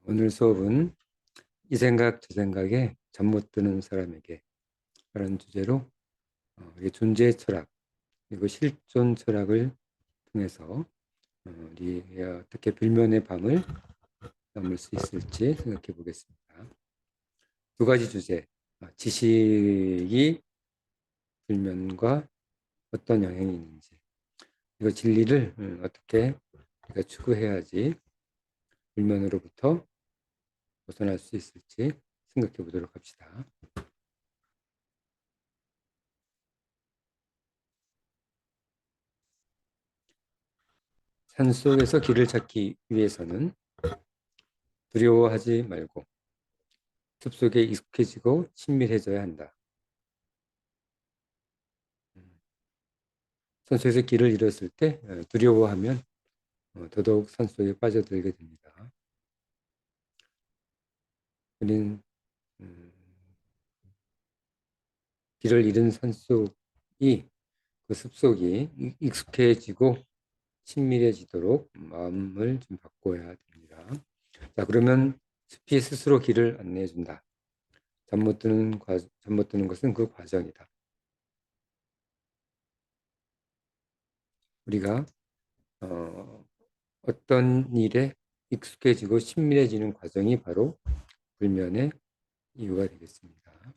오늘 수업은 이 생각 저 생각에 잠 못 드는 사람에게 라는 주제로 우리 존재 철학 그리고 실존 철학을 통해서 우리 어떻게 불면의 밤을 넘을 수 있을지 생각해 보겠습니다. 두 가지 주제, 지식이 불면과 어떤 영향이 있는지, 그리고 진리를 어떻게 우리가 추구해야지 불면으로부터 벗어날 수 있을지 생각해 보도록 합시다. 산속에서 길을 찾기 위해서는 두려워하지 말고 숲속에 익숙해지고 친밀해져야 한다. 산속에서 길을 잃었을 때 두려워하면 더더욱 산속에 빠져들게 됩니다. 우리는 길을 잃은 산속이 그 숲속이 익숙해지고 친밀해지도록 마음을 좀 바꿔야 됩니다. 자, 그러면 숲이 스스로 길을 안내해 준다. 잠 못 드는 것은 그 과정이다. 우리가 어떤 일에 익숙해지고 친밀해지는 과정이 바로 불면의 이유가 되겠습니다.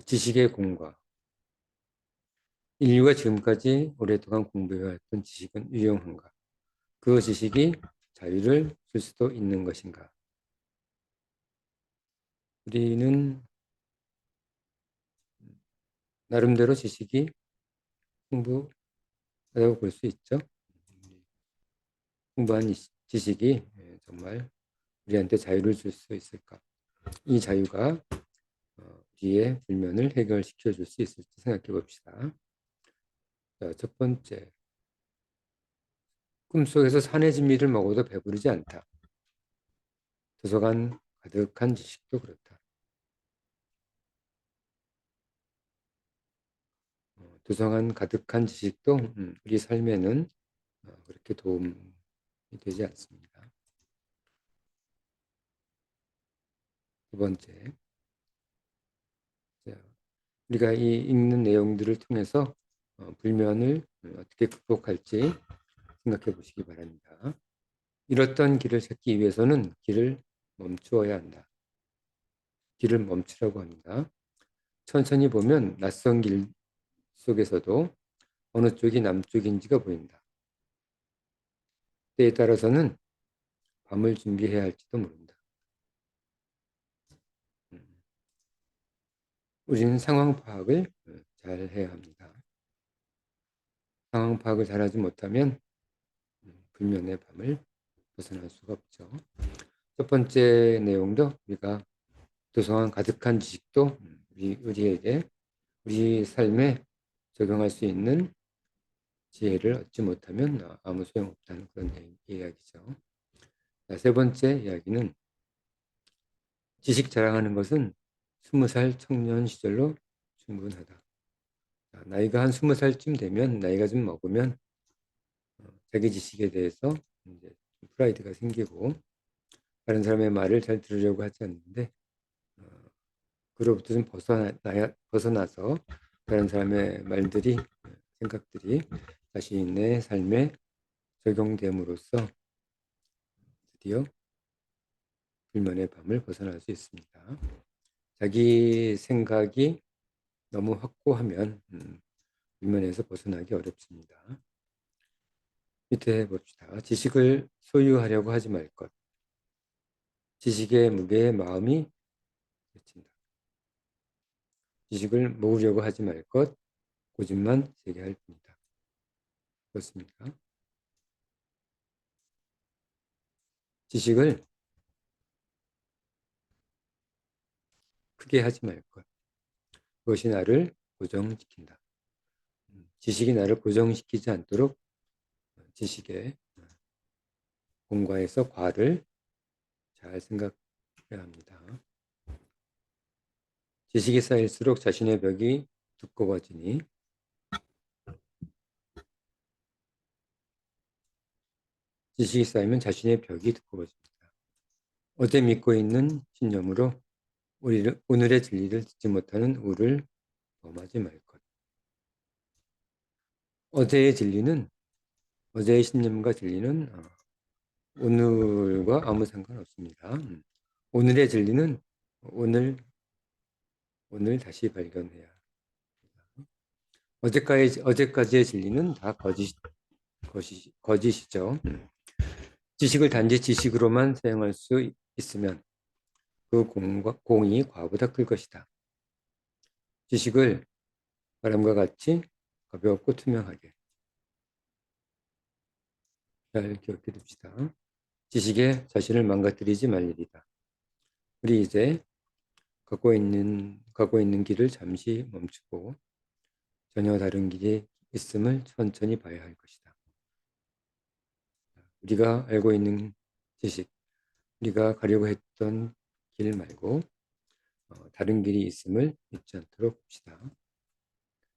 지식의 공과. 인류가 지금까지 오랫동안 공부해왔던 지식은 유용한가? 그 지식이 자유를 줄 수도 있는 것인가? 우리는 나름대로 지식이 풍부하다고 볼 수 있죠. 풍부한 지식이 정말 우리한테 자유를 줄 수 있을까? 이 자유가 우리의 불면을 해결시켜 줄 수 있을지 생각해 봅시다. 자, 첫 번째, 꿈속에서 산의 진미를 먹어도 배부르지 않다. 도서관 가득한 지식도 그렇다. 도서관 가득한 지식도 우리 삶에는 그렇게 도움이 되지 않습니다. 두 번째, 자, 우리가 이 읽는 내용들을 통해서 불면을 어떻게 극복할지 생각해 보시기 바랍니다. 잃었던 길을 찾기 위해서는 길을 멈추어야 한다. 길을 멈추라고 합니다. 천천히 보면 낯선 길 속에서도 어느 쪽이 남쪽인지가 보인다. 때에 따라서는 밤을 준비해야 할지도 모른다. 우리는 상황 파악을 잘 해야 합니다. 상황 파악을 잘하지 못하면 불면의 밤을 벗어날 수가 없죠. 첫 번째 내용도 우리가 도서관 가득한 지식도 우리에게 우리 삶에 적용할 수 있는 지혜를 얻지 못하면 아무 소용없다는 그런 이야기죠. 세 번째 이야기는 지식 자랑하는 것은 20살 청년 시절로 충분하다. 나이가 한 20살쯤 되면, 나이가 좀 먹으면 자기 지식에 대해서 이제 프라이드가 생기고 다른 사람의 말을 잘 들으려고 하지 않는데 그로부터 좀 벗어나서 다른 사람의 말들이, 생각들이 자신의 삶에 적용됨으로써 드디어 불면의 밤을 벗어날 수 있습니다. 자기 생각이 너무 확고하면 불면에서 벗어나기 어렵습니다. 밑에 봅시다. 지식을 소유하려고 하지 말 것. 지식의 무게에 마음이 그친다. 지식을 모으려고 하지 말 것. 고집만 세게 할 뿐이다. 그렇습니까? 지식을 크게 하지 말 것. 그것이 나를 고정시킨다. 지식이 나를 고정시키지 않도록 지식의 공과에서 과를 잘 생각해야 합니다. 지식이 쌓일수록 자신의 벽이 두꺼워지니 지식이 쌓이면 자신의 벽이 두꺼워집니다. 어제 믿고 있는 신념으로 오늘의 진리를 듣지 못하는 우를 범하지 말 것. 어제의 진리는 어제의 신념과 진리는 오늘과 아무 상관없습니다. 오늘의 진리는 오늘 다시 발견해야. 어제까지의 진리는 다 거짓이죠. 지식을 단지 지식으로만 사용할 수 있으면 그 공이 과보다 클 것이다. 지식을 바람과 같이 가볍고 투명하게 잘 기억해 둡시다. 지식에 자신을 망가뜨리지 말 일이다. 우리 이제 가고 있는 길을 잠시 멈추고 전혀 다른 길이 있음을 천천히 봐야 할 것이다. 우리가 알고 있는 지식, 우리가 가려고 했던 길 말고 다른 길이 있음을 잊지 않도록 봅시다.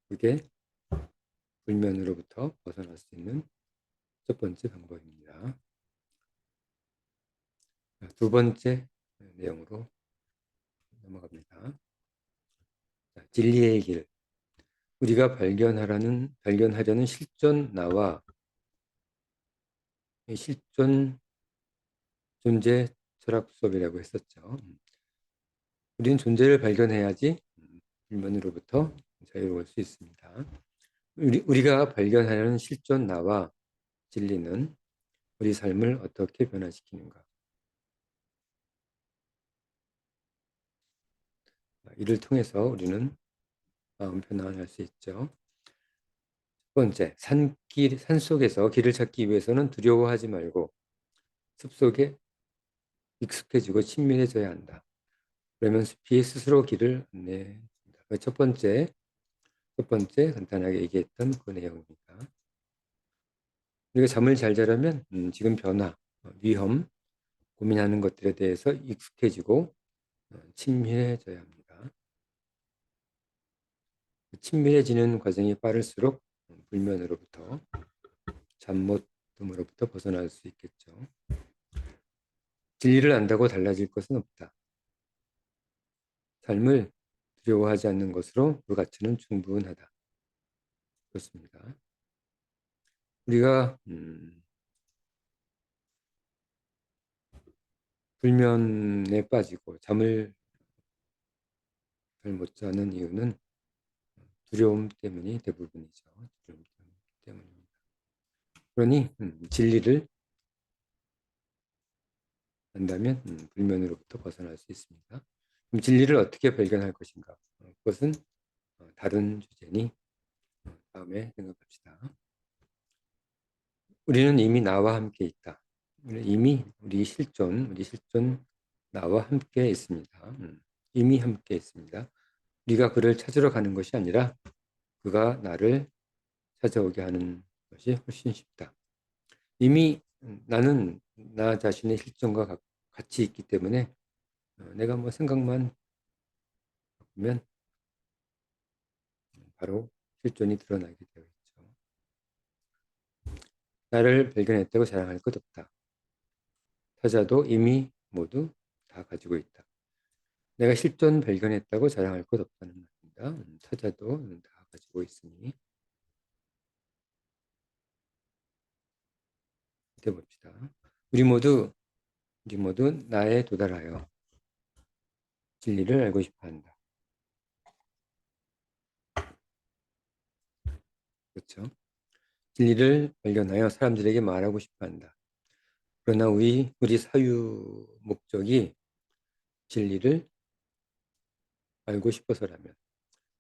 그게 불면으로부터 벗어날 수 있는 첫 번째 방법입니다. 두 번째 내용으로 넘어갑니다. 진리의 길. 우리가 발견하려는 실존 나와 실존 존재 철학 수업이라고 했었죠. 우리는 존재를 발견해야지 불면으로부터 자유로울 수 있습니다. 우리가 발견하려는 실존 나와 진리는 우리 삶을 어떻게 변화시키는가. 이를 통해서 우리는 마음 편안을 할 수 있죠. 첫 번째, 산속에서 길을 찾기 위해서는 두려워하지 말고 숲속에 익숙해지고 친밀해져야 한다. 그러면 숲이 스스로 길을 안내합니다. 첫 번째 간단하게 얘기했던 그 내용입니다. 우리가 잠을 잘 자려면 지금 변화, 위험, 고민하는 것들에 대해서 익숙해지고 친밀해져야 합니다. 친밀해지는 과정이 빠를수록 불면으로부터 잠못음으로부터 벗어날 수 있겠죠. 진리를 안다고 달라질 것은 없다. 삶을 두려워하지 않는 것으로 그 가치는 충분하다. 그렇습니다. 우리가 불면에 빠지고 잠을 잘 못 자는 이유는 두려움 때문이 대부분이죠. 두려움 때문입니다. 그러니 진리를 안다면 불면으로부터 벗어날 수 있습니다. 그럼 진리를 어떻게 발견할 것인가? 그것은 다른 주제니 다음에 생각합시다. 우리는 이미 나와 함께 있다. 이미 우리 실존 나와 함께 있습니다. 이미 함께 있습니다. 우리가 그를 찾으러 가는 것이 아니라 그가 나를 찾아오게 하는 것이 훨씬 쉽다. 이미 나는 나 자신의 실존과 같이 있기 때문에 내가 뭐 생각만 바꾸면 바로 실존이 드러나게 되어 있죠. 나를 발견했다고 자랑할 것 없다. 타자도 이미 모두 다 가지고 있다. 내가 실존 발견했다고 자랑할 것 없다는 말입니다. 타자도 다 가지고 있으니 이렇게 봅시다. 우리 모두 나에 도달하여 진리를 알고 싶어 한다. 그렇죠? 진리를 발견하여 사람들에게 말하고 싶어 한다. 그러나 우리 사유 목적이 진리를 알고 싶어서라면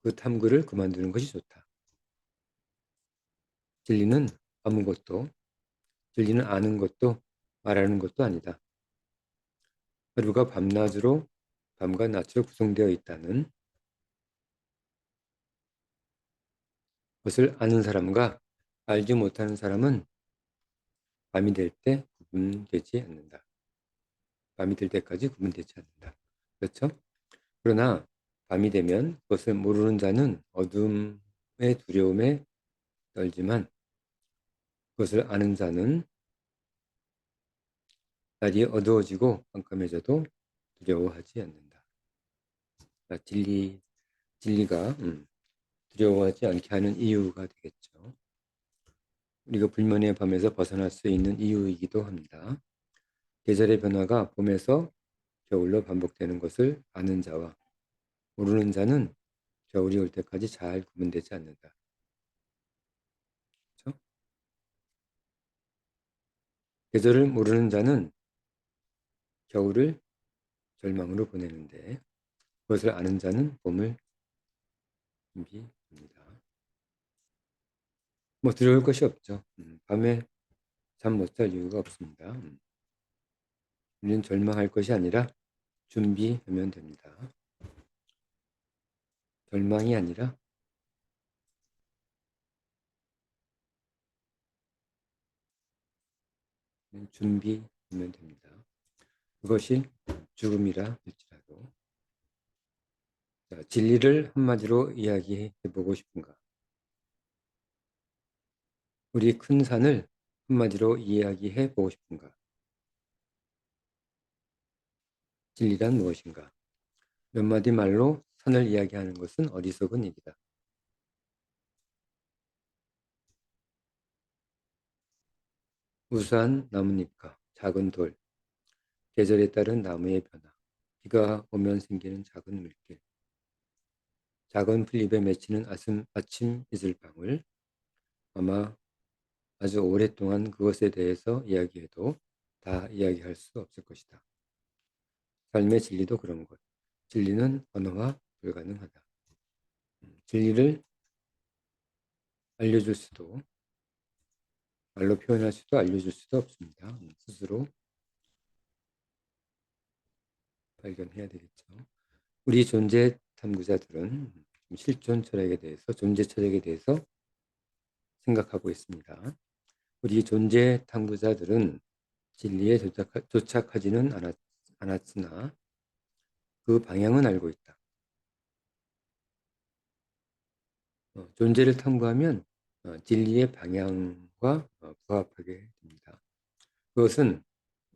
그 탐구를 그만두는 것이 좋다. 진리는 진리는 아는 것도 말하는 것도 아니다. 하루가 밤과 낮으로 구성되어 있다는 것을 아는 사람과 알지 못하는 사람은 밤이 될 때 구분되지 않는다. 밤이 될 때까지 구분되지 않는다. 그렇죠? 그러나 밤이 되면 그것을 모르는 자는 어둠의 두려움에 떨지만 그것을 아는 자는 날이 어두워지고 깜깜해져도 두려워하지 않는다. 진리가 두려워하지 않게 하는 이유가 되겠죠. 우리가 불면의 밤에서 벗어날 수 있는 이유이기도 합니다. 계절의 변화가 봄에서 겨울로 반복되는 것을 아는 자와 모르는 자는 겨울이 올 때까지 잘 구분되지 않는다. 그렇죠? 계절을 모르는 자는 겨울을 절망으로 보내는데 그것을 아는 자는 봄을 준비합니다. 뭐 두려울 것이 없죠. 밤에 잠 못 잘 이유가 없습니다. 우리는 절망할 것이 아니라 준비하면 됩니다. 절망이 아니라 준비하면 됩니다. 그것이 죽음이라 할지라도. 자, 진리를 한마디로 이야기해 보고 싶은가? 우리 큰 산을 한마디로 이야기해 보고 싶은가? 진리란 무엇인가? 몇 마디 말로 산을 이야기하는 것은 어리석은 일이다. 우수한 나뭇잎과 작은 돌, 계절에 따른 나무의 변화, 비가 오면 생기는 작은 물길, 작은 풀잎에 맺히는 아침 이슬방울, 아마 아주 오랫동안 그것에 대해서 이야기해도 다 이야기할 수 없을 것이다. 삶의 진리도 그런 것. 진리는 언어화 불가능하다. 진리를 알려줄 수도 말로 표현할 수도 알려줄 수도 없습니다. 스스로 발견해야 되겠죠. 우리 존재 탐구자들은 실존 철학에 대해서 존재 철학에 대해서 생각하고 있습니다. 우리 존재 탐구자들은 진리에 도착하지는 않았으나 그 방향은 알고 있다. 존재를 탐구하면 진리의 방향과 부합하게 됩니다. 그것은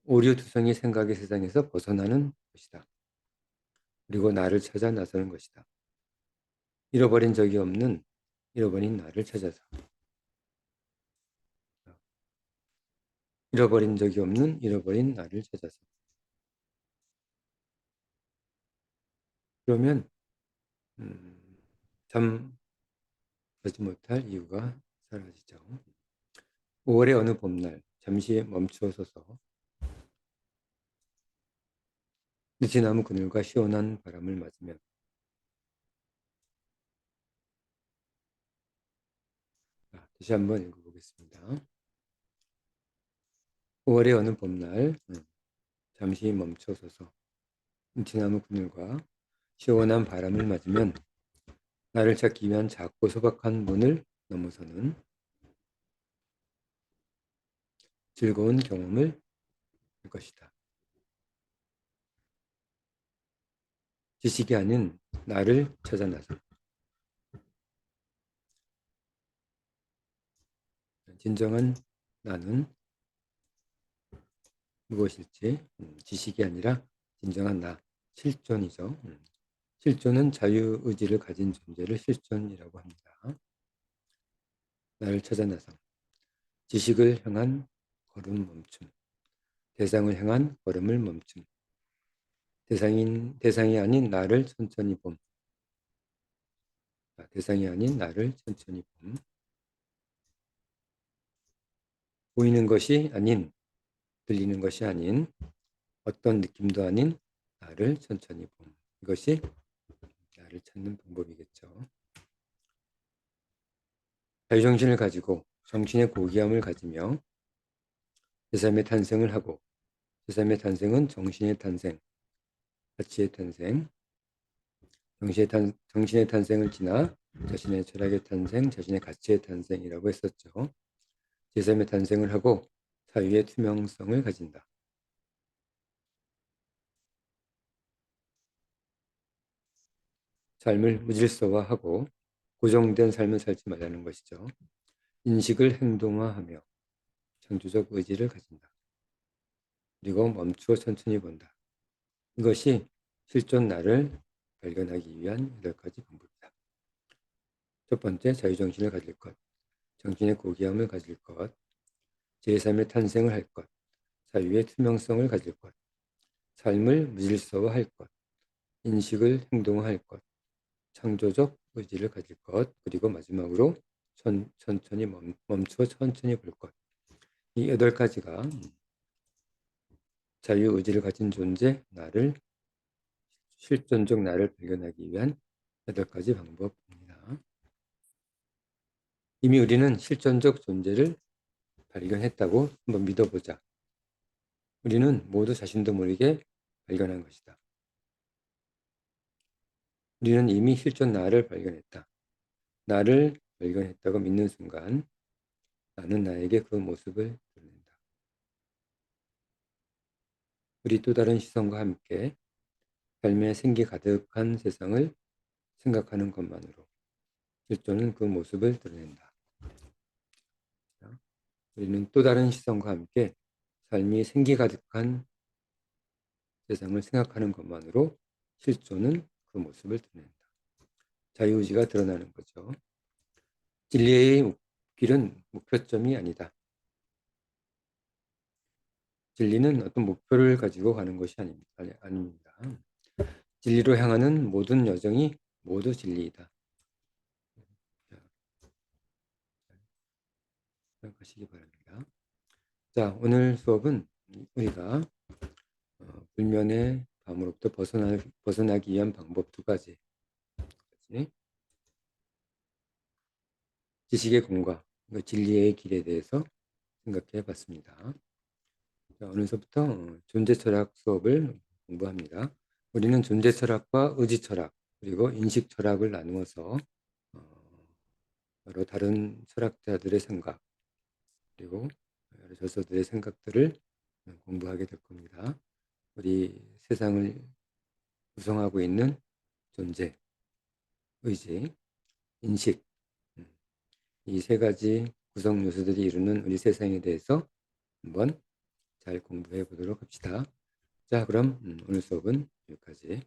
오류투성이 생각의 세상에서 벗어나는 것이다. 그리고 나를 찾아 나서는 것이다. 잃어버린 적이 없는 잃어버린 나를 찾아서. 잃어버린 적이 없는 잃어버린 나를 찾아서. 그러면 잠 자지 못할 이유가 사라지죠. 5월의 어느 봄날 잠시 멈추어서서 느티나무 그늘과 시원한 바람을 맞으며 다시 한번 읽어보겠습니다. 5월의 어느 봄날 잠시 멈춰서서 느티나무 그늘과 시원한 바람을 맞으면 나를 찾기 위한 작고 소박한 문을 넘어서는 즐거운 경험을 할 것이다. 지식이 아닌 나를 찾아 나서 진정한 나는 무엇일지 지식이 아니라 진정한 나, 실존이죠. 실존은 자유의지를 가진 존재를 실존이라고 합니다. 나를 찾아 나서 지식을 향한 걸음 멈춤, 대상을 향한 걸음을 멈춤, 대상이 아닌 나를 천천히 봄, 대상이 아닌 나를 천천히 봄, 보이는 것이 아닌, 들리는 것이 아닌, 어떤 느낌도 아닌 나를 천천히 봄. 이것이 나를 찾는 방법이겠죠. 자유정신을 가지고 정신의 고귀함을 가지며 제3의 탄생을 하고 제3의 탄생은 정신의 탄생, 가치의 탄생, 정신의 탄생을 지나 자신의 철학의 탄생, 자신의 가치의 탄생이라고 했었죠. 제3의 탄생을 하고 사유의 투명성을 가진다. 삶을 무질서화하고 고정된 삶을 살지 말라는 것이죠. 인식을 행동화하며 창조적 의지를 가진다. 그리고 멈추어 천천히 본다. 이것이 실존 나를 발견하기 위한 8가지 방법이다. 첫 번째, 자유정신을 가질 것. 정신의 고귀함을 가질 것. 제3의 탄생을 할 것. 자유의 투명성을 가질 것. 삶을 무질서화할 것. 인식을 행동화할 것. 창조적 의지를 가질 것. 그리고 마지막으로 천천히 멈추어 천천히 볼 것. 이 8가지가 자유의지를 가진 존재, 나를, 실존적 나를 발견하기 위한 8가지 방법입니다. 이미 우리는 실존적 존재를 발견했다고 한번 믿어보자. 우리는 모두 자신도 모르게 발견한 것이다. 우리는 이미 실존 나를 발견했다. 나를 발견했다고 믿는 순간 나는 나에게 그 모습을 드러낸다. 우리 또 다른 시선과 함께 삶의 생기 가득한 세상을 생각하는 것만으로 실존은 그 모습을 드러낸다. 우리는 또 다른 시선과 함께 삶이 생기 가득한 세상을 생각하는 것만으로 실존은 그 모습을 드러낸다. 자유의지가 드러나는 거죠. 진리의 길은 목표점이 아니다. 진리는 어떤 목표를 가지고 가는 것이 아닙니다. 진리로 향하는 모든 여정이 모두 진리이다. 생각하시기 바랍니다. 자, 오늘 수업은 우리가 불면의 밤으로부터 벗어나기 위한 방법 2가지, 지식의 공과 진리의 길에 대해서 생각해 봤습니다. 자, 오늘서부터 존재 철학 수업을 공부합니다. 우리는 존재 철학과 의지 철학 그리고 인식 철학을 나누어서 여러 다른 철학자들의 생각 그리고 여러 저서들의 생각들을 공부하게 될 겁니다. 우리 세상을 구성하고 있는 존재, 의지, 인식 이 3가지 구성 요소들이 이루는 우리 세상에 대해서 한번 잘 공부해 보도록 합시다. 자, 그럼 오늘 수업은 여기까지.